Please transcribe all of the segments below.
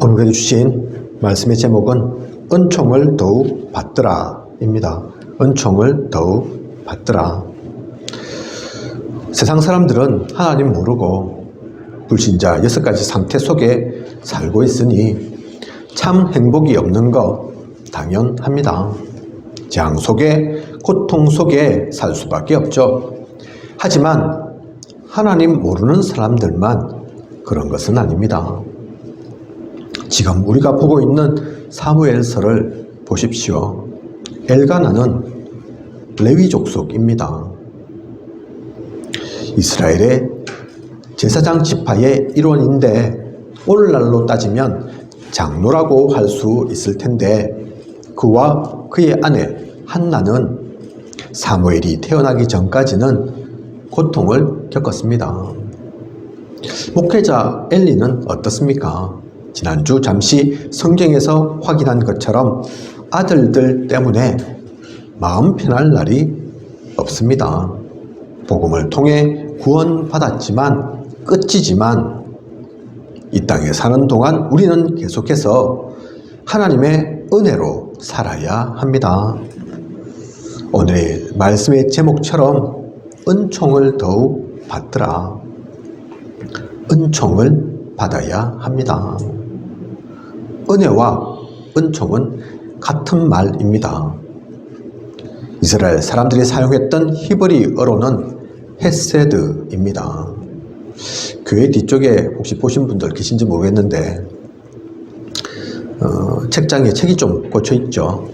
오늘 주신 말씀의 제목은 은총을 더욱 받더라 입니다. 은총을 더욱 받더라. 세상 사람들은 하나님 모르고 불신자 6가지 상태 속에 살고 있으니 참 행복이 없는 것 당연합니다. 재앙 속에, 고통 속에 살 수밖에 없죠. 하지만 하나님 모르는 사람들만 그런 것은 아닙니다. 지금 우리가 보고 있는 사무엘서를 보십시오. 엘가나는 레위 족속입니다. 이스라엘의 제사장 지파의 일원인데 오늘날로 따지면 장로라고 할 수 있을 텐데 그와 그의 아내 한나는 사무엘이 태어나기 전까지는 고통을 겪었습니다. 목회자 엘리는 어떻습니까? 지난주 잠시 성경에서 확인한 것처럼 아들들 때문에 마음 편할 날이 없습니다. 복음을 통해 구원받았지만 끝이지만 이 땅에 사는 동안 우리는 계속해서 하나님의 은혜로 살아야 합니다. 오늘의 말씀의 제목처럼 은총을 더욱 받더라. 은총을 받아야 합니다. 은혜와 은총은 같은 말입니다. 이스라엘 사람들이 사용했던 히브리어로는 헤세드입니다. 교회 뒤쪽에 혹시 보신 분들 계신지 모르겠는데 책장에 책이 좀 꽂혀 있죠.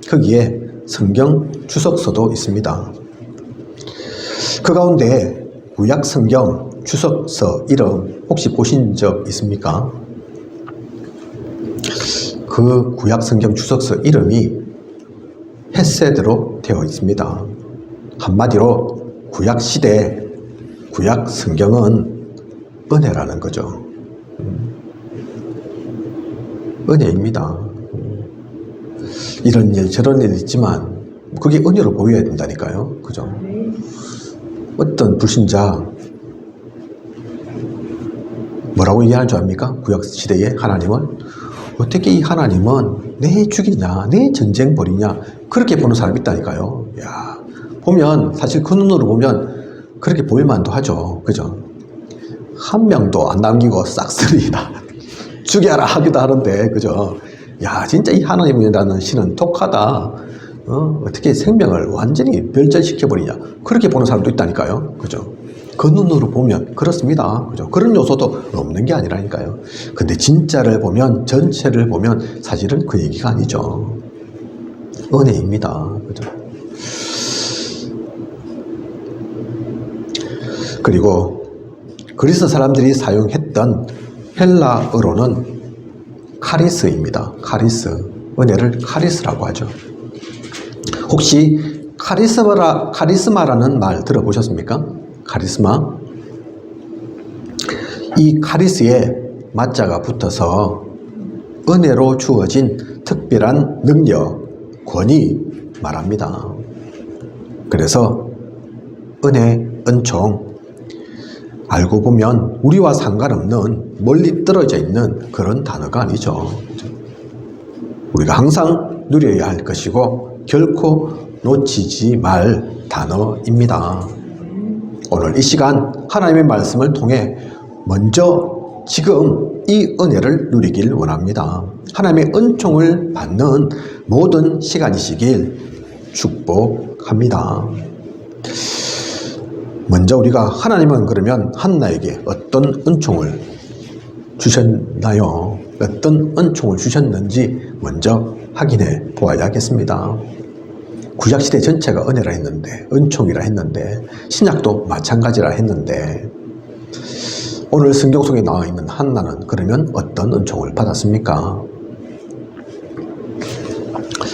거기에 성경 주석서도 있습니다. 그 가운데 구약 성경 주석서 이름 혹시 보신 적 있습니까? 그 구약 성경 주석서 이름이 헤세드로 되어 있습니다. 한마디로 구약 시대, 구약 성경은 은혜라는 거죠. 은혜입니다. 이런 일 저런 일 있지만 그게 은혜로 보여야 된다니까요. 그죠? 어떤 불신자 뭐라고 얘기하는 줄 압니까? 구약 시대의 하나님을 어떻게 이 하나님은 내 죽이냐, 내 전쟁 벌이냐 그렇게 보는 사람이 있다니까요. 야, 보면 사실 그 눈으로 보면 그렇게 보일만도 하죠. 그죠? 한 명도 안 남기고 싹쓸이 다 죽여라 하기도 하는데, 그죠? 야, 진짜 이 하나님이라는 신은 독하다. 어떻게 생명을 완전히 멸절시켜버리냐. 그렇게 보는 사람도 있다니까요. 그죠? 그 눈으로 보면 그렇습니다. 그죠? 그런 요소도 없는 게 아니라니까요. 근데 진짜를 보면, 전체를 보면 사실은 그 얘기가 아니죠. 은혜입니다. 그죠? 그리고 그리스 사람들이 사용했던 헬라어로는 카리스입니다. 카리스. 은혜를 카리스라고 하죠. 혹시 카리스마라는 말 들어보셨습니까? 카리스마. 이 카리스에 마자가 붙어서 은혜로 주어진 특별한 능력, 권위 말합니다. 그래서 은혜, 은총, 알고 보면 우리와 상관없는 멀리 떨어져 있는 그런 단어가 아니죠. 우리가 항상 누려야 할 것이고 결코 놓치지 말 단어입니다. 오늘 이 시간 하나님의 말씀을 통해 먼저 지금 이 은혜를 누리길 원합니다. 하나님의 은총을 받는 모든 시간이시길 축복합니다. 먼저 우리가 하나님은 그러면 한나에게 어떤 은총을 주셨나요? 어떤 은총을 주셨는지 먼저 확인해 보아야겠습니다. 구약시대 전체가 은혜라 했는데, 은총이라 했는데, 신약도 마찬가지라 했는데, 오늘 성경 속에 나와 있는 한나는 그러면 어떤 은총을 받았습니까?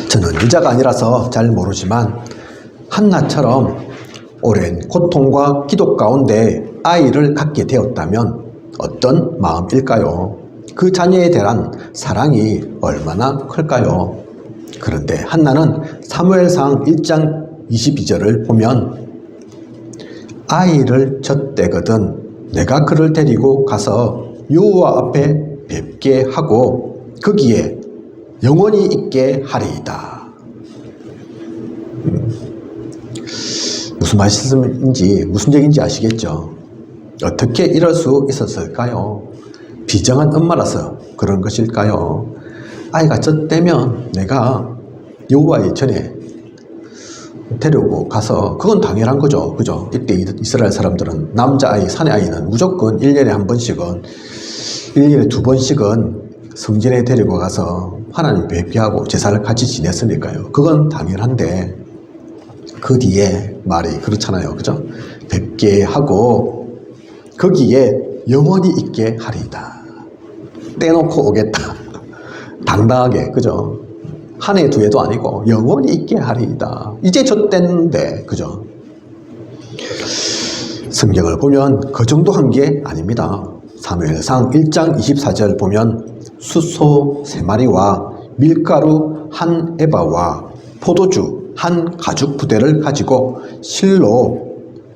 저는 유자가 아니라서 잘 모르지만 한나처럼 오랜 고통과 기도 가운데 아이를 갖게 되었다면 어떤 마음일까요? 그 자녀에 대한 사랑이 얼마나 클까요? 그런데 한나는 사무엘상 1장 22절을 보면 아이를 젖대거든 내가 그를 데리고 가서 여호와 앞에 뵙게 하고 거기에 영원히 있게 하리이다. 무슨 말씀인지 무슨 얘기인지 아시겠죠? 어떻게 이럴 수 있었을까요? 비정한 엄마라서 그런 것일까요? 아이가 젖대면 내가 여호와의 전에 데리고 가서 그건 당연한 거죠. 그죠? 이때 이스라엘 사람들은 남자아이, 사내아이는 무조건 1년에 한 번씩은 1년에 2번씩은 성전에 데리고 가서 하나님 뵙게 하고 제사를 같이 지냈으니까요. 그건 당연한데 그 뒤에 말이 그렇잖아요. 그죠? 뵙게 하고 거기에 영원히 있게 하리이다. 떼놓고 오겠다. 당당하게, 그죠? 한 해, 두 해도 아니고 영원히 있게 하리이다. 이제 줬댔는데, 그죠? 성경을 보면 그 정도 한 게 아닙니다. 사무엘상 1장 24절 보면 숫소 3마리와 밀가루 한 에바와 포도주 한 가죽 부대를 가지고 실로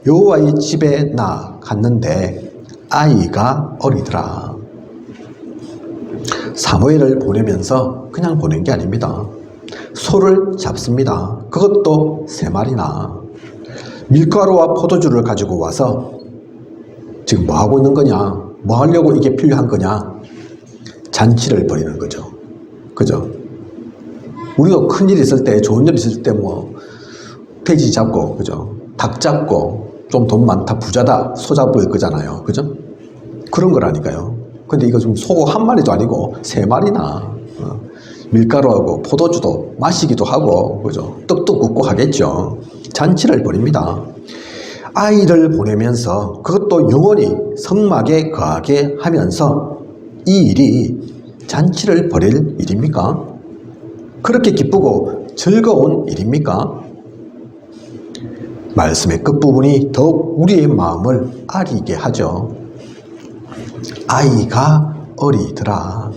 여호와의 집에 나갔는데 아이가 어리더라. 사무엘을 보내면서 그냥 보낸 게 아닙니다. 소를 잡습니다. 그것도 3마리나. 밀가루와 포도주를 가지고 와서 지금 뭐 하고 있는 거냐? 뭐 하려고 이게 필요한 거냐? 잔치를 벌이는 거죠. 그죠? 우리가 큰일 있을 때, 좋은 일 있을 때 뭐 돼지 잡고, 그죠? 닭 잡고 좀 돈 많다, 부자다, 소 잡을 거잖아요. 그죠? 그런 거라니까요. 근데 이거 좀 소 한 마리도 아니고 3마리나 밀가루하고 포도주도 마시기도 하고, 그죠? 떡도 굽고 하겠죠. 잔치를 벌입니다. 아이를 보내면서 그것도 영원히 성막에 거하게 하면서 이 일이 잔치를 벌일 일입니까? 그렇게 기쁘고 즐거운 일입니까? 말씀의 끝부분이 더욱 우리의 마음을 아리게 하죠. 아이가 어리더라.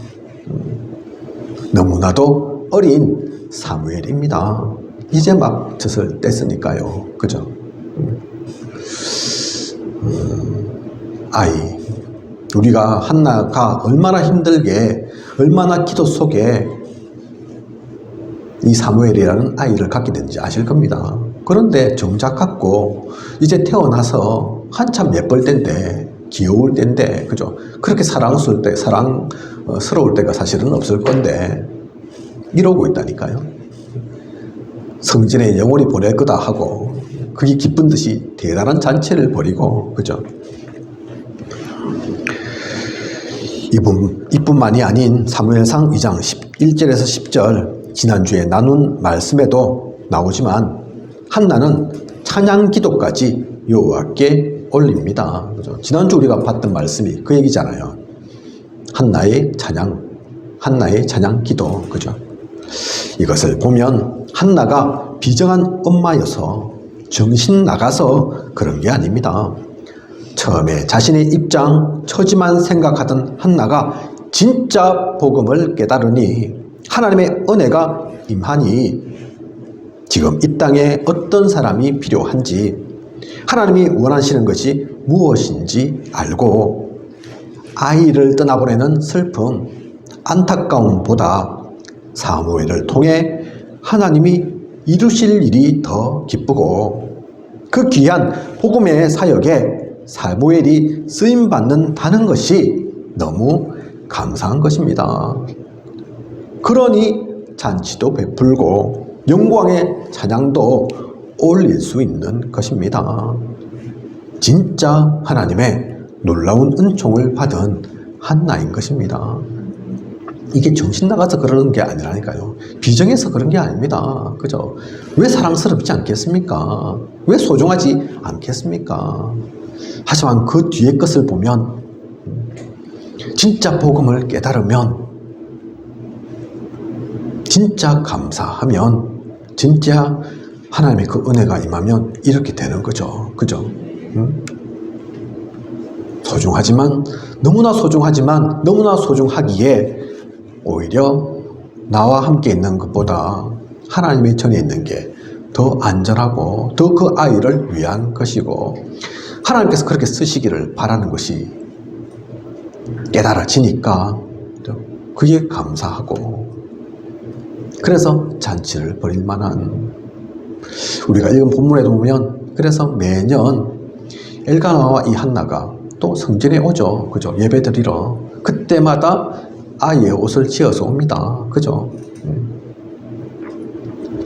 너무나도 어린 사무엘입니다. 이제 막 젖을 뗐으니까요. 그죠? 아이. 우리가 한나가 얼마나 힘들게, 얼마나 기도 속에 이 사무엘이라는 아이를 갖게 된지 아실 겁니다. 그런데 정작 갖고 이제 태어나서 한참 예쁠 때인데, 귀여울 때인데, 그죠? 그렇게 사랑스러울 때가 사실은 없을 건데 이러고 있다니까요. 성전에 영원히 보낼 거다 하고 그게 기쁜 듯이 대단한 잔치를 벌이고, 그죠? 이뿐만이 아닌 사무엘상 2장 1절에서 10절 지난주에 나눈 말씀에도 나오지만 한나는 찬양 기도까지 여호와께 올립니다. 그죠? 지난주 우리가 봤던 말씀이 그 얘기잖아요. 한나의 찬양 기도. 그죠? 이것을 보면 한나가 비정한 엄마여서 정신 나가서 그런 게 아닙니다. 처음에 자신의 입장, 처지만 생각하던 한나가 진짜 복음을 깨달으니 하나님의 은혜가 임하니 지금 이 땅에 어떤 사람이 필요한지, 하나님이 원하시는 것이 무엇인지 알고 아이를 떠나보내는 슬픔, 안타까움보다 사무엘을 통해 하나님이 이루실 일이 더 기쁘고 그 귀한 복음의 사역에 사무엘이 쓰임받는다는 것이 너무 감사한 것입니다. 그러니 잔치도 베풀고 영광의 찬양도 올릴 수 있는 것입니다. 진짜 하나님의 놀라운 은총을 받은 한나인 것입니다. 이게 정신 나가서 그러는 게 아니라니까요. 비정해서 그런 게 아닙니다. 그죠? 왜 사랑스럽지 않겠습니까? 왜 소중하지 않겠습니까? 하지만 그 뒤에 것을 보면 진짜 복음을 깨달으면, 진짜 감사하면, 진짜 하나님의 그 은혜가 임하면 이렇게 되는 거죠. 그죠? 소중하지만, 너무나 소중하기에 오히려 나와 함께 있는 것보다 하나님의 전에 있는 게 더 안전하고 더 그 아이를 위한 것이고 하나님께서 그렇게 쓰시기를 바라는 것이 깨달아지니까 그게 감사하고 그래서 잔치를 벌일 만한 우리가 읽은 본문에도 보면 그래서 매년 엘가나와 이 한나가 또 성전에 오죠. 그죠? 예배드리러. 그때마다 아이의 옷을 지어서 옵니다. 그죠?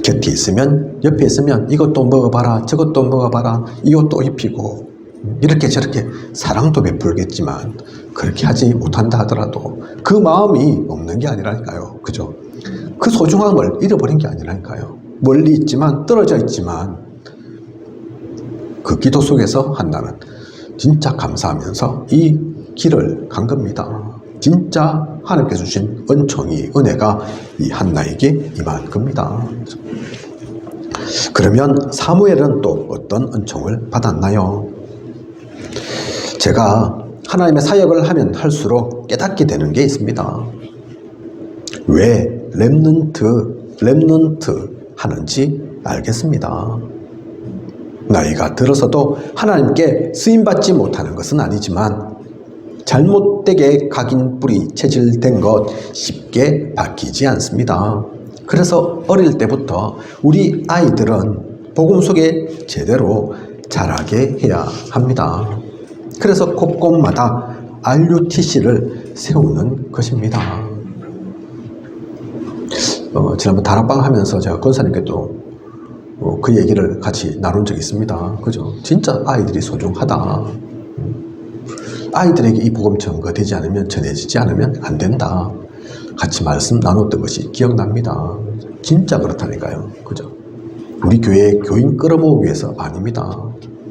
곁에 있으면, 옆에 있으면 이것도 먹어봐라, 저것도 먹어봐라, 이 옷도 입히고, 이렇게 저렇게 사랑도 베풀겠지만, 그렇게 하지 못한다 하더라도 그 마음이 없는 게 아니라니까요. 그죠? 그 소중함을 잃어버린 게 아니라니까요. 멀리 있지만, 떨어져 있지만, 그 기도 속에서 한나는 진짜 감사하면서 이 길을 간 겁니다. 진짜 하나님께서 주신 은총이, 은혜가 이 한나에게 임한 겁니다. 그러면 사무엘은 또 어떤 은총을 받았나요? 제가 하나님의 사역을 하면 할수록 깨닫게 되는 게 있습니다. 왜 렘넌트 하는지 알겠습니다. 나이가 들어서도 하나님께 쓰임받지 못하는 것은 아니지만 잘못되게 각인 뿌리 체질된 것 쉽게 바뀌지 않습니다. 그래서 어릴 때부터 우리 아이들은 복음 속에 제대로 자라게 해야 합니다. 그래서 곳곳마다 RUTC를 세우는 것입니다. 지난번 다락방 하면서 제가 권사님께도 그 얘기를 같이 나눈 적이 있습니다. 그죠? 진짜 아이들이 소중하다. 아이들에게 이 복음 전거되지 않으면, 전해지지 않으면 안 된다. 같이 말씀 나눴던 것이 기억납니다. 진짜 그렇다니까요. 그죠? 우리 교회에 교인 끌어모으기 위해서 아닙니다.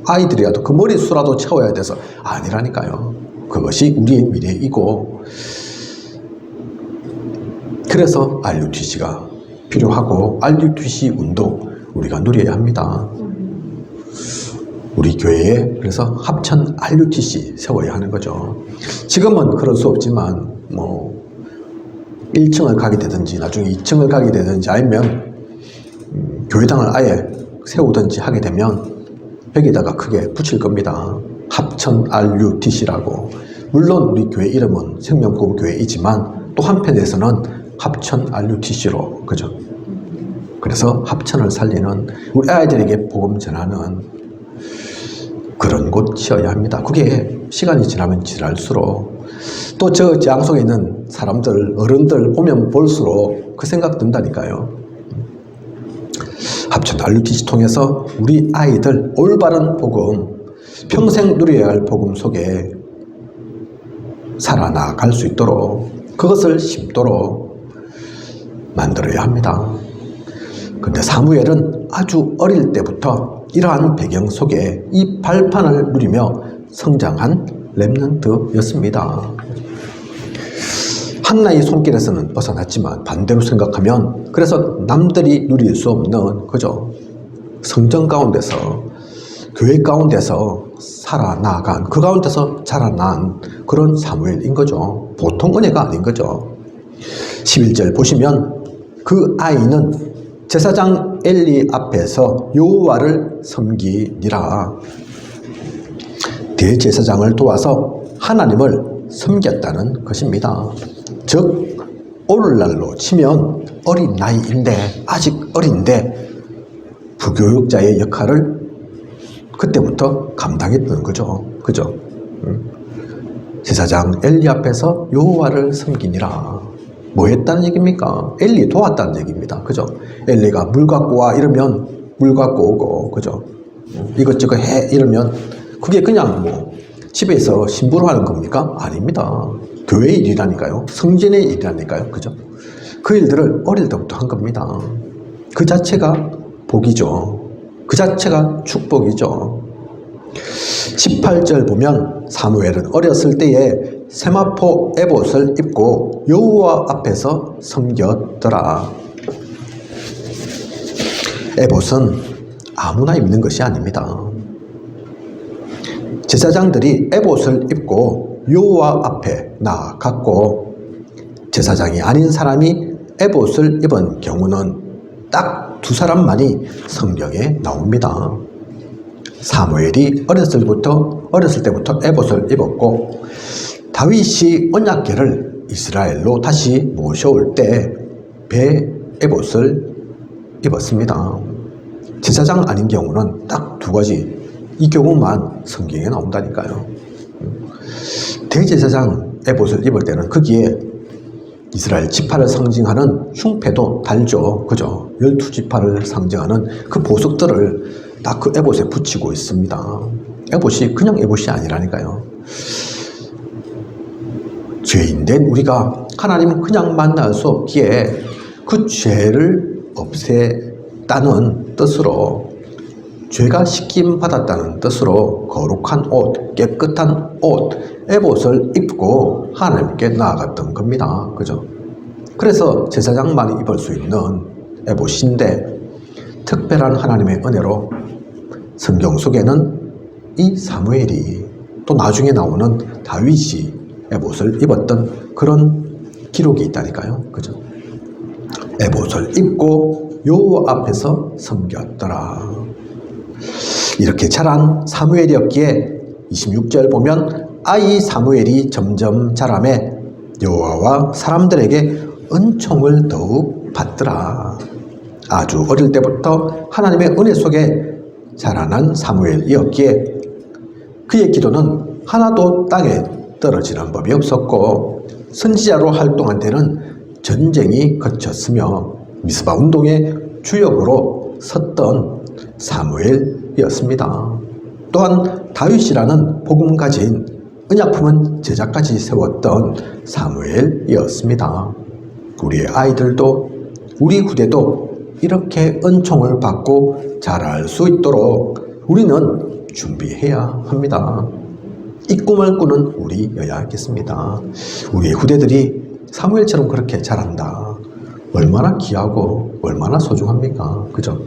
아이들이라도 그 머릿수라도 채워야 돼서 아니라니까요. 그것이 우리의 미래이고, 그래서 RUTC가 필요하고, RUTC 운동, 우리가 누려야 합니다. 우리 교회에 그래서 합천 RUTC 세워야 하는 거죠. 지금은 그럴 수 없지만 1층을 가게 되든지 나중에 2층을 가게 되든지 아니면 교회당을 아예 세우든지 하게 되면 벽에다가 크게 붙일 겁니다. 합천 RUTC라고. 물론 우리 교회 이름은 생명복음교회이지만 또 한편에서는 합천 RUTC로, 그죠? 그래서 합천을 살리는, 우리 아이들에게 복음 전하는 그런 곳이어야 합니다. 그게 시간이 지나면 지날수록 또 저 장속에 있는 사람들, 어른들 보면 볼수록 그 생각 든다니까요. 합천 RUTC 통해서 우리 아이들 올바른 복음, 평생 누려야 할 복음 속에 살아나갈 수 있도록 그것을 심도록 만들어야 합니다. 근데 사무엘은 아주 어릴 때부터 이러한 배경 속에 이 발판을 누리며 성장한 렘넌트였습니다. 한나의 손길에서는 벗어났지만 반대로 생각하면 그래서 남들이 누릴 수 없는, 그죠? 성전 가운데서, 교회 가운데서 살아나간, 그 가운데서 자라난 그런 사무엘인 거죠. 보통 은혜가 아닌 거죠. 11절 보시면 그 아이는 제사장 엘리 앞에서 여호와를 섬기니라. 대제사장을 도와서 하나님을 섬겼다는 것입니다. 즉 오늘날로 치면 어린 나이인데, 아직 어린데 부교육자의 역할을 그때부터 감당했던 거죠. 그죠? 제사장 엘리 앞에서 여호와를 섬기니라. 뭐 했다는 얘기입니까? 엘리 도왔다는 얘기입니다. 그죠? 엘리가 물 갖고 와 이러면 물 갖고 오고, 그죠? 이것저것 해 이러면 그게 그냥 집에서 심부름 하는 겁니까? 아닙니다. 교회의 일이라니까요. 성전의 일이라니까요. 그죠? 그 일들을 어릴 때부터 한 겁니다. 그 자체가 복이죠. 그 자체가 축복이죠. 18절 보면 사무엘은 어렸을 때에 세마포 에봇을 입고 여호와 앞에서 섬겼더라. 에봇은 아무나 입는 것이 아닙니다. 제사장들이 에봇을 입고 여호와 앞에 나아갔고, 제사장이 아닌 사람이 에봇을 입은 경우는 딱 두 사람만이 성경에 나옵니다. 사무엘이 어렸을 때부터 에봇을 입었고, 다윗이 언약궤를 이스라엘로 다시 모셔올 때 배 에봇을 입었습니다. 제사장 아닌 경우는 딱 두 가지, 이 경우만 성경에 나온다니까요. 대제사장 에봇을 입을 때는 거기에 이스라엘 지파를 상징하는 흉패도 달죠. 그죠? 12지파를 상징하는 그 보석들을 딱 그 에봇에 붙이고 있습니다. 에봇이 그냥 에봇이 아니라니까요. 죄인된 우리가 하나님을 그냥 만날 수 없기에 그 죄를 없애다는 뜻으로, 죄가 씻김 받았다는 뜻으로 거룩한 옷, 깨끗한 옷, 에봇을 입고 하나님께 나아갔던 겁니다. 그죠? 그래서 제사장만이 입을 수 있는 에봇인데, 특별한 하나님의 은혜로 성경 속에는 이 사무엘이, 또 나중에 나오는 다윗이 에봇을 입었던 그런 기록이 있다니까요. 그죠? 에봇을 입고 여호와 앞에서 섬겼더라. 이렇게 자란 사무엘이었기에 26절 보면 아이 사무엘이 점점 자라매 여호와와 사람들에게 은총을 더욱 받더라. 아주 어릴 때부터 하나님의 은혜 속에 자라난 사무엘이었기에 그의 기도는 하나도 땅에 떨어지는 법이 없었고, 선지자로 활동한 때는 전쟁이 거쳤으며 미스바 운동의 주역으로 섰던 사무엘이었습니다. 또한 다윗이라는 복음 가진 언약 품은 제자까지 세웠던 사무엘이었습니다. 우리의 아이들도, 우리 후대도 이렇게 은총을 받고 자랄 수 있도록 우리는 준비해야 합니다. 이 꿈을 꾸는 우리여야겠습니다. 우리의 후대들이 사무엘처럼 그렇게 자란다. 얼마나 귀하고 얼마나 소중합니까? 그죠?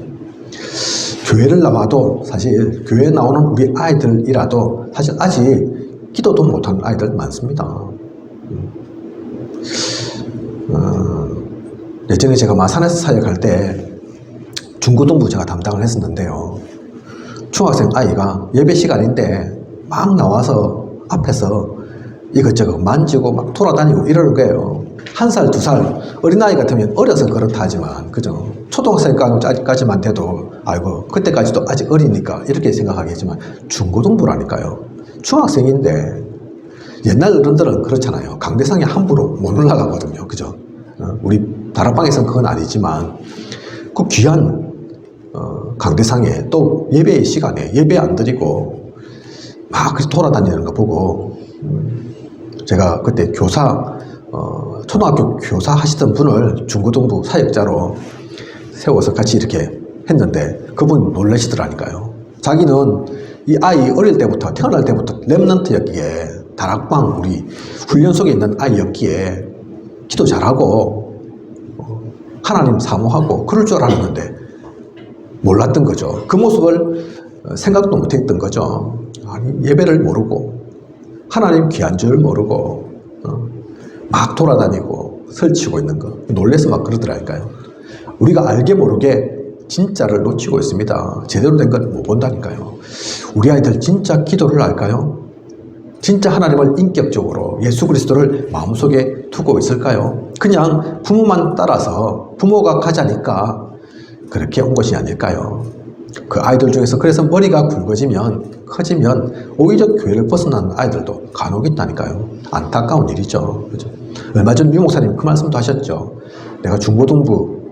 교회를 나와도, 사실 교회에 나오는 우리 아이들이라도 사실 아직 기도도 못한 아이들 많습니다. 예전에 제가 마산에서 사역할 때 중고등부 제가 담당을 했었는데요. 중학생 아이가 예배 시간인데 막 나와서 앞에서 이것저것 만지고 막 돌아다니고 이러는 거예요. 1살, 2살 어린아이 같으면 어려서 그렇다 하지만, 그죠? 초등학생까지만 돼도 아이고 그때까지도 아직 어리니까 이렇게 생각하겠지만, 중고등부라니까요. 중학생인데, 옛날 어른들은 그렇잖아요. 강대상에 함부로 못 올라가거든요. 그죠? 우리 다락방에서는 그건 아니지만 그 귀한 강대상에, 또 예배의 시간에 예배 안 드리고 막 돌아다니는 거 보고, 제가 그때 교사, 초등학교 교사 하시던 분을 중고등부 사역자로 세워서 같이 이렇게 했는데 그분 놀라시더라니까요. 자기는 이 아이 어릴 때부터, 태어날 때부터 랩런트였기에, 다락방 우리 훈련 속에 있는 아이였기에 기도 잘하고 하나님 사모하고 그럴 줄 알았는데 몰랐던 거죠. 그 모습을 생각도 못했던 거죠. 아니, 예배를 모르고 하나님 귀한 줄 모르고 막 돌아다니고 설치고 있는 거 놀래서 막 그러더라니까요. 우리가 알게 모르게 진짜를 놓치고 있습니다. 제대로 된 걸 못 본다니까요. 우리 아이들 진짜 기도를 할까요? 진짜 하나님을 인격적으로, 예수 그리스도를 마음속에 두고 있을까요? 그냥 부모만 따라서 부모가 가자니까 그렇게 온 것이 아닐까요? 그 아이들 중에서 그래서 머리가 굵어지면, 커지면 오히려 교회를 벗어나는 아이들도 간혹 있다니까요. 안타까운 일이죠. 그죠? 얼마 전 유목사님 그 말씀도 하셨죠. 내가 중고등부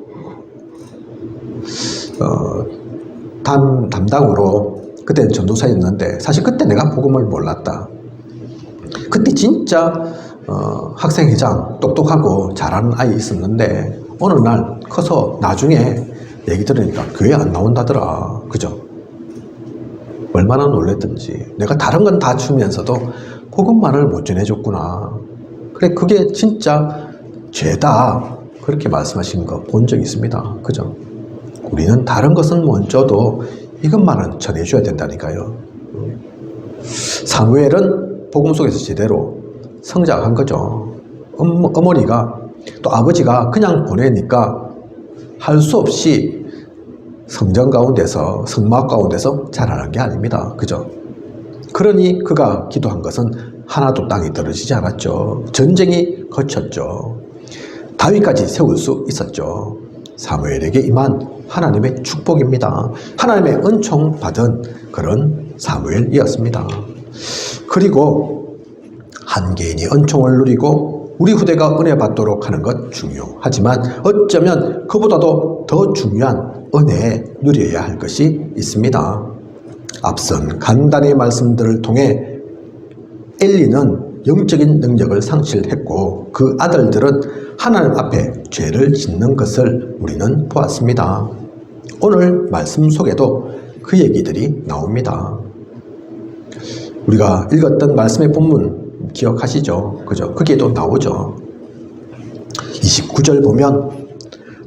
담당으로 그때는 전도사였는데, 사실 그때 내가 복음을 몰랐다. 그때 진짜 학생회장 똑똑하고 잘하는 아이 있었는데 어느 날 커서 나중에 얘기 들으니까 교회 안 나온다더라. 그죠? 얼마나 놀랬던지. 내가 다른 건 다 주면서도 복음만을 못 전해줬구나. 그래, 그게 진짜 죄다. 그렇게 말씀하신 거 본 적 있습니다. 그죠? 우리는 다른 것은 못 줘도 이것만은 전해줘야 된다니까요. 사무엘은 복음 속에서 제대로 성장한 거죠. 어머니가, 또 아버지가 그냥 보내니까 할 수 없이 성전 가운데서, 성막 가운데서 자라난 게 아닙니다. 그죠? 그러니 그가 기도한 것은 하나도 땅에 떨어지지 않았죠. 전쟁이 거쳤죠. 다윗까지 세울 수 있었죠. 사무엘에게 임한 하나님의 축복입니다. 하나님의 은총 받은 그런 사무엘이었습니다. 그리고 한 개인이 은총을 누리고 우리 후대가 은혜 받도록 하는 것 중요하지만 어쩌면 그보다도 더 중요한 은혜에 누려야 할 것이 있습니다. 앞선 간단히 말씀들을 통해 엘리는 영적인 능력을 상실했고 그 아들들은 하나님 앞에 죄를 짓는 것을 우리는 보았습니다. 오늘 말씀 속에도 그 얘기들이 나옵니다. 우리가 읽었던 말씀의 본문 기억하시죠? 그죠? 거기에도 나오죠. 29절 보면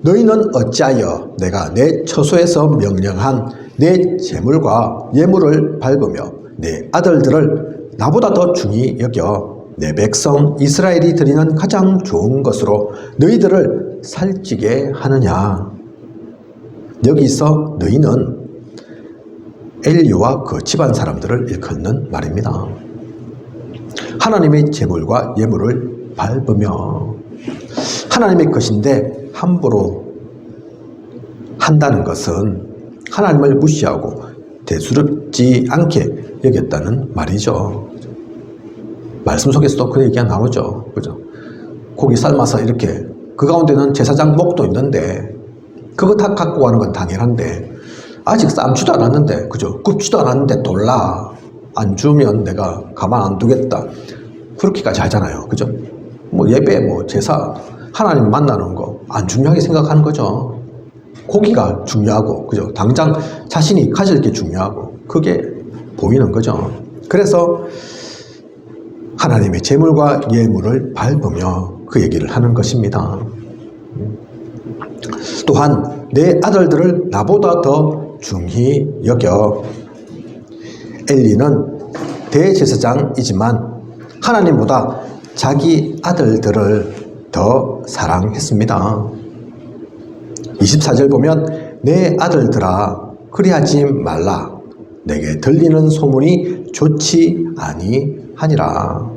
너희는 어찌하여 내가 내 처소에서 명령한 내 재물과 예물을 밟으며 내 아들들을 나보다 더 중히 여겨 내 백성 이스라엘이 드리는 가장 좋은 것으로 너희들을 살찌게 하느냐. 여기서 너희는 엘리와 그 집안 사람들을 일컫는 말입니다. 하나님의 재물과 예물을 밟으며 하나님의 것인데 함부로 한다는 것은 하나님을 무시하고 대수롭지 않게 여겼다는 말이죠. 말씀 속에서도 그 얘기가 나오죠. 그죠? 고기 삶아서 이렇게 그 가운데는 제사장 목도 있는데 그거 다 갖고 가는 건 당연한데 아직 삶지도 않았는데 그죠? 굽지도 않았는데 돌라 안 주면 내가 가만 안 두겠다 그렇게까지 하잖아요. 그죠? 뭐 예배 뭐 제사 하나님 만나는 거 안 중요하게 생각하는 거죠. 고기가 중요하고 그죠? 당장 자신이 가질 게 중요하고 그게 보이는 거죠. 그래서 하나님의 재물과 예물을 밟으며 그 얘기를 하는 것입니다. 또한 내 아들들을 나보다 더 중히 여겨. 엘리는 대제사장이지만 하나님보다 자기 아들들을 더 사랑했습니다. 24절 보면 내 아들들아 그리하지 말라. 내게 들리는 소문이 좋지 아니하니라.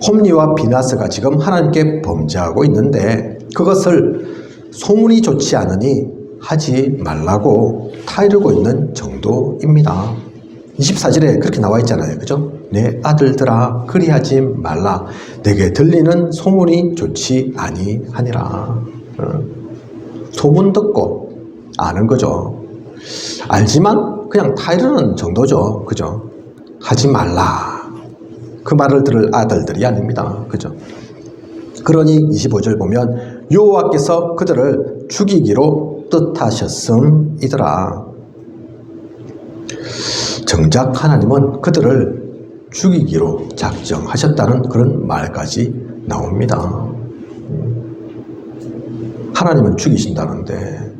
홈리와 비나스가 지금 하나님께 범죄하고 있는데 그것을 소문이 좋지 않으니 하지 말라고 타이르고 있는 정도입니다. 24절에 그렇게 나와 있잖아요. 그죠? 내 아들들아 그리하지 말라. 내게 들리는 소문이 좋지 아니하니라. 소문 듣고 아는 거죠. 알지만 그냥 타이르는 정도죠. 그죠? 하지 말라. 그 말을 들을 아들들이 아닙니다. 그죠? 그러니 25절 보면 여호와께서 그들을 죽이기로 뜻하셨음이더라. 정작 하나님은 그들을 죽이기로 작정하셨다는 그런 말까지 나옵니다. 하나님은 죽이신다는데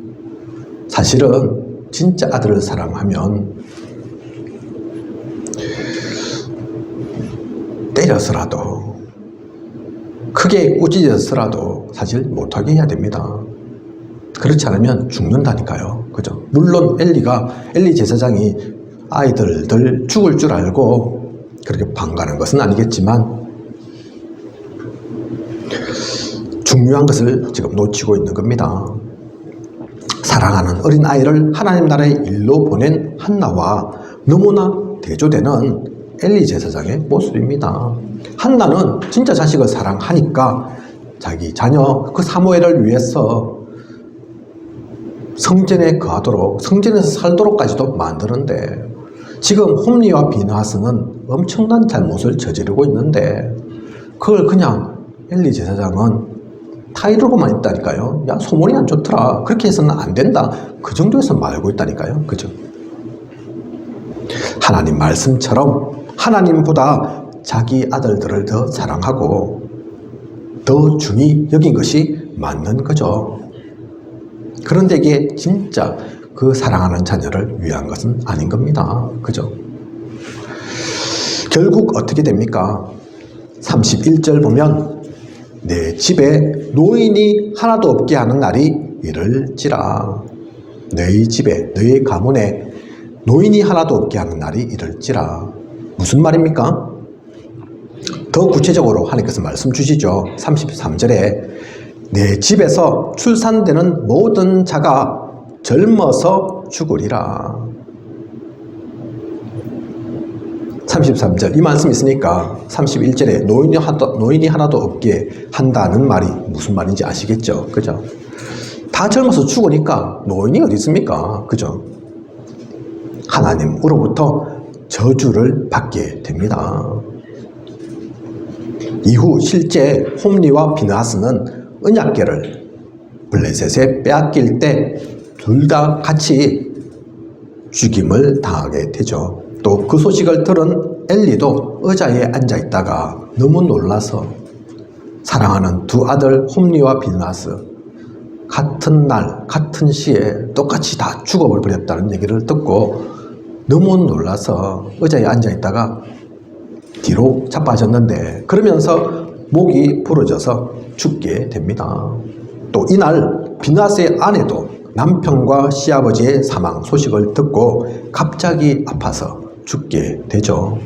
사실은 진짜 아들을 사랑하면 때려서라도 크게 꾸짖어서라도 사실 못하게 해야 됩니다. 그렇지 않으면 죽는다니까요. 그죠? 물론 엘리 제사장이 아이들들 죽을 줄 알고 그렇게 방관한 것은 아니겠지만 중요한 것을 지금 놓치고 있는 겁니다. 사랑하는 어린 아이를 하나님 나라의 일로 보낸 한나와 너무나 대조되는 엘리 제사장의 모습입니다. 한나는 진짜 자식을 사랑하니까 자기 자녀 그 사무엘을 위해서 성전에 거하도록 성전에서 살도록까지도 만드는데 지금 홈리와 비나스는 엄청난 잘못을 저지르고 있는데 그걸 그냥 엘리 제사장은 타이르고만 있다니까요. 야 소문이 안 좋더라. 그렇게 해서는 안 된다. 그 정도에서 말고 있다니까요. 그죠? 하나님 말씀처럼 하나님보다 자기 아들들을 더 사랑하고 더 중히 여긴 것이 맞는 거죠. 그런데 이게 진짜 그 사랑하는 자녀를 위한 것은 아닌 겁니다. 그죠? 결국 어떻게 됩니까? 31절 보면 내 집에 노인이 하나도 없게 하는 날이 이를지라. 너희 집에 너희 가문에 노인이 하나도 없게 하는 날이 이를지라. 무슨 말입니까? 더 구체적으로 하나님께서 말씀 주시죠. 33절에 내 집에서 출산되는 모든 자가 젊어서 죽으리라. 33절 이 말씀이 있으니까 31절에 노인이 하나도 없게 한다는 말이 무슨 말인지 아시겠죠? 그죠? 다 젊어서 죽으니까 노인이 어디 있습니까? 그죠? 하나님으로부터 저주를 받게 됩니다. 이후 실제 홈리와 비느하스는 언약궤를 블레셋에 빼앗길 때 둘 다 같이 죽임을 당하게 되죠. 또 그 소식을 들은 엘리도 의자에 앉아 있다가 너무 놀라서 사랑하는 두 아들 홈리와 비느하스 같은 날 같은 시에 똑같이 다 죽어버렸다는 얘기를 듣고 너무 놀라서 의자에 앉아 있다가 뒤로 자빠졌는데 그러면서 목이 부러져서 죽게 됩니다. 또 이날 비느하스의 아내도 남편과 시아버지의 사망 소식을 듣고 갑자기 아파서 죽게 되죠.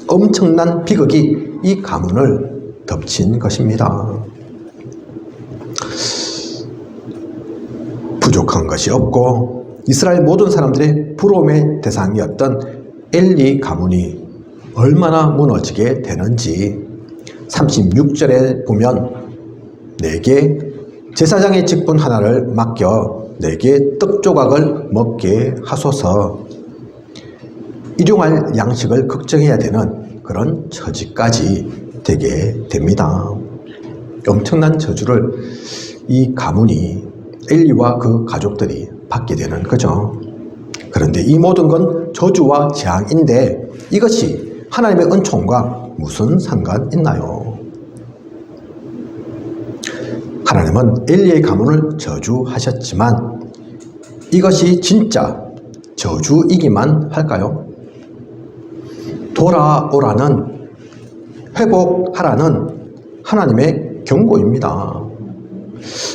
엄청난 비극이 이 가문을 덮친 것입니다. 부족한 것이 없고 이스라엘 모든 사람들의 부러움의 대상이었던 엘리 가문이 얼마나 무너지게 되는지 36절에 보면 내게 제사장의 직분 하나를 맡겨 내게 떡 조각을 먹게 하소서. 일용할 양식을 걱정해야 되는 그런 처지까지 되게 됩니다. 엄청난 저주를 이 가문이 엘리와 그 가족들이 받게 되는 거죠. 그런데 이 모든 건 저주와 재앙인데 이것이 하나님의 은총과 무슨 상관 있나요? 하나님은 엘리의 가문을 저주하셨지만 이것이 진짜 저주이기만 할까요? 돌아오라는, 회복하라는 하나님의 경고입니다.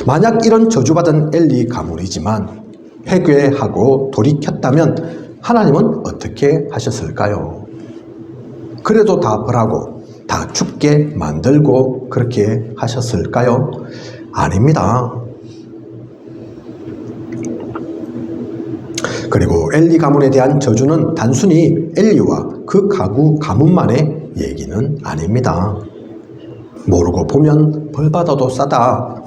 만약 이런 저주받은 엘리 가문이지만 회개하고 돌이켰다면 하나님은 어떻게 하셨을까요? 그래도 다 벌하고 다 죽게 만들고 그렇게 하셨을까요? 아닙니다. 그리고 엘리 가문에 대한 저주는 단순히 엘리와 그 가문만의 얘기는 아닙니다. 모르고 보면 벌받아도 싸다.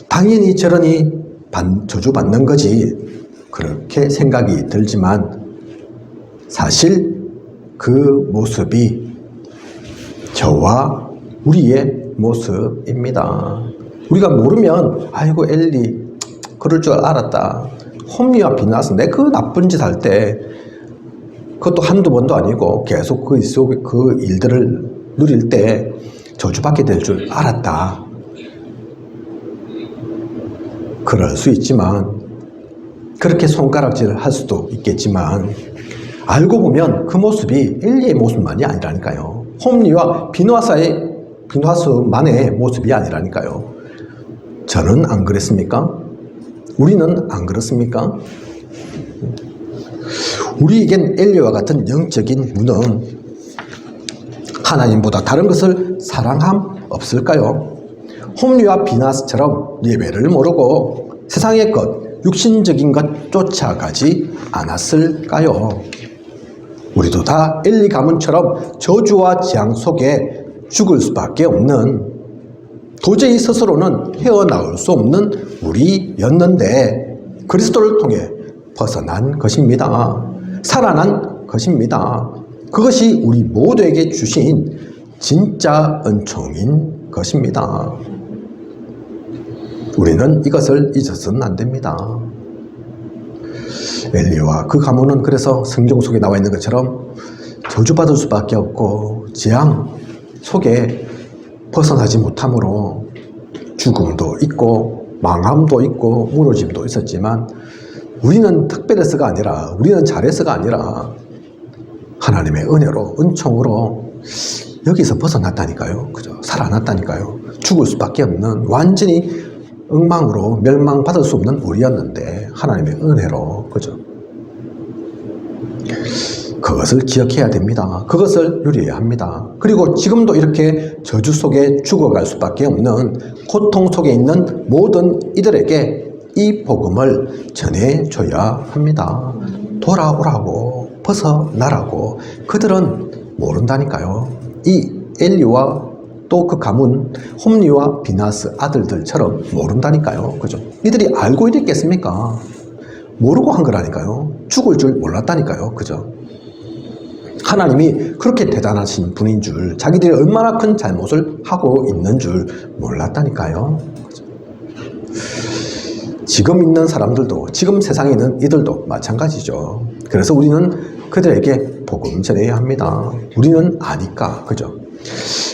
당연히 저러니 저주받는 거지. 그렇게 생각이 들지만 사실 그 모습이 저와 우리의 모습입니다. 우리가 모르면 아이고 엘리 그럴 줄 알았다. 홈리와 비느하스 내 그 나쁜 짓 할 때 그것도 한두 번도 아니고 계속 그 일들을 누릴 때 저주받게 될 줄 알았다. 그럴 수 있지만 그렇게 손가락질 할 수도 있겠지만 알고 보면 그 모습이 엘리의 모습만이 아니라니까요. 홈리와 비느하스만의 모습이 아니라니까요. 저는 안 그랬습니까? 우리는 안 그렇습니까? 우리에겐 엘리와 같은 영적인 무능, 하나님보다 다른 것을 사랑함 없을까요? 홈리와 비느하스처럼 예배를 모르고 세상의 것, 육신적인 것 쫓아가지 않았을까요? 우리도 다 엘리 가문처럼 저주와 재앙 속에 죽을 수밖에 없는, 도저히 스스로는 헤어나올 수 없는 우리였는데 그리스도를 통해 벗어난 것입니다. 살아난 것입니다. 그것이 우리 모두에게 주신 진짜 은총인 것입니다. 우리는 이것을 잊어서는 안 됩니다. 엘리와 그 가문은 그래서 성경 속에 나와 있는 것처럼 저주받을 수밖에 없고 재앙 속에 벗어나지 못함으로 죽음도 있고 망함도 있고 무너짐도 있었지만 우리는 특별해서가 아니라, 우리는 잘해서가 아니라 하나님의 은혜로, 은총으로 여기서 벗어났다니까요. 그죠? 살아났다니까요. 죽을 수밖에 없는, 완전히 엉망으로 멸망받을 수 없는 우리였는데 하나님의 은혜로, 그죠? 그것을 기억해야 됩니다. 그것을 누려야 합니다. 그리고 지금도 이렇게 저주 속에 죽어갈 수밖에 없는 고통 속에 있는 모든 이들에게 이 복음을 전해줘야 합니다. 돌아오라고, 벗어나라고. 그들은 모른다니까요. 이 엘리와 또 그 가문 홈리와 비나스 아들들처럼 모른다니까요. 그죠? 이들이 알고 있겠습니까? 모르고 한 거라니까요. 죽을 줄 몰랐다니까요. 그죠? 하나님이 그렇게 대단하신 분인 줄, 자기들이 얼마나 큰 잘못을 하고 있는 줄 몰랐다니까요. 그죠? 지금 있는 사람들도, 지금 세상에 있는 이들도 마찬가지죠. 그래서 우리는 그들에게 복음 전해야 합니다. 우리는 아니까. 그죠?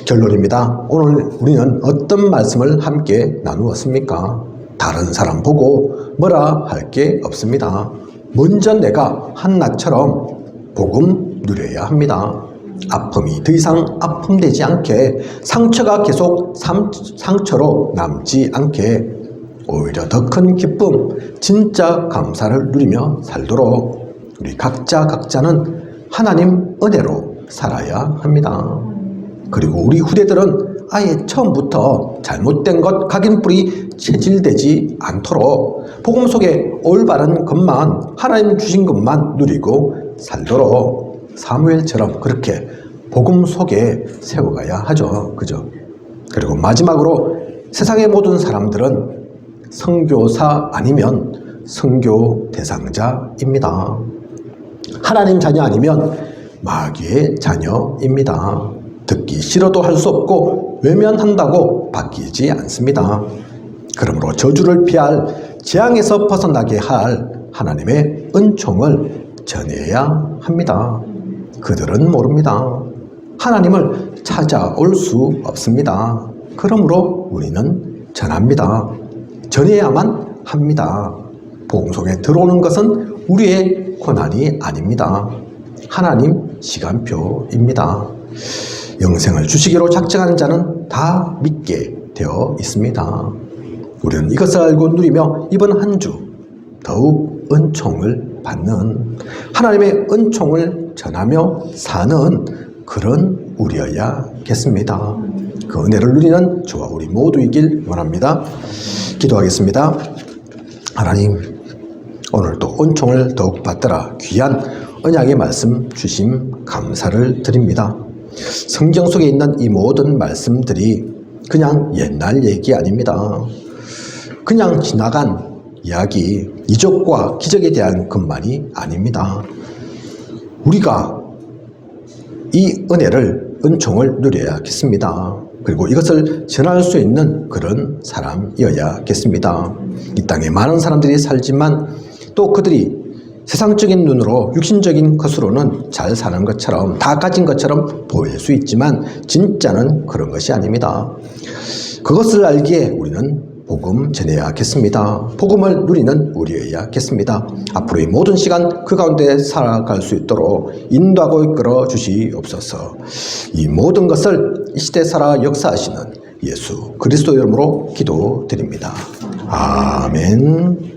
결론입니다. 오늘 우리는 어떤 말씀을 함께 나누었습니까? 다른 사람 보고 뭐라 할 게 없습니다. 먼저 내가 한나처럼 복음 누려야 합니다. 아픔이 더 이상 아픔되지 않게, 상처가 계속 상처로 남지 않게, 오히려 더 큰 기쁨, 진짜 감사를 누리며 살도록 우리 각자는 하나님 은혜로 살아야 합니다. 그리고 우리 후대들은 아예 처음부터 잘못된 것, 각인뿔이 체질되지 않도록 복음 속에 올바른 것만, 하나님 주신 것만 누리고 살도록 사무엘처럼 그렇게 복음 속에 세워가야 하죠. 그죠? 그리고 마지막으로 세상의 모든 사람들은 선교사 아니면 선교 대상자입니다. 하나님 자녀 아니면 마귀의 자녀입니다. 듣기 싫어도 할 수 없고 외면한다고 바뀌지 않습니다. 그러므로 저주를 피할, 재앙에서 벗어나게 할 하나님의 은총을 전해야 합니다. 그들은 모릅니다. 하나님을 찾아올 수 없습니다. 그러므로 우리는 전합니다. 전해야만 합니다. 복음 속에 들어오는 것은 우리의 권한이 아닙니다. 하나님 시간표입니다. 영생을 주시기로 작정하는 자는 다 믿게 되어 있습니다. 우리는 이것을 알고 누리며 이번 한 주 더욱 은총을 받는, 하나님의 은총을 전하며 사는 그런 우리여야겠습니다. 그 은혜를 누리는 저와 우리 모두이길 원합니다. 기도하겠습니다. 하나님, 오늘도 은총을 더욱 받들어 귀한 언약의 말씀 주심 감사를 드립니다. 성경 속에 있는 이 모든 말씀들이 그냥 옛날 얘기 아닙니다. 그냥 지나간 이야기, 이적과 기적에 대한 것만이 아닙니다. 우리가 이 은혜를, 은총을 누려야겠습니다. 그리고 이것을 전할 수 있는 그런 사람이어야겠습니다. 이 땅에 많은 사람들이 살지만 또 그들이 세상적인 눈으로, 육신적인 것으로는 잘 사는 것처럼, 다 가진 것처럼 보일 수 있지만 진짜는 그런 것이 아닙니다. 그것을 알기에 우리는 복음 전해야겠습니다. 복음을 누리는 우리여야겠습니다. 앞으로 이 모든 시간 그 가운데 살아갈 수 있도록 인도하고 이끌어 주시옵소서. 이 모든 것을 이 시대 살아 역사하시는 예수 그리스도 이름으로 기도드립니다. 아멘.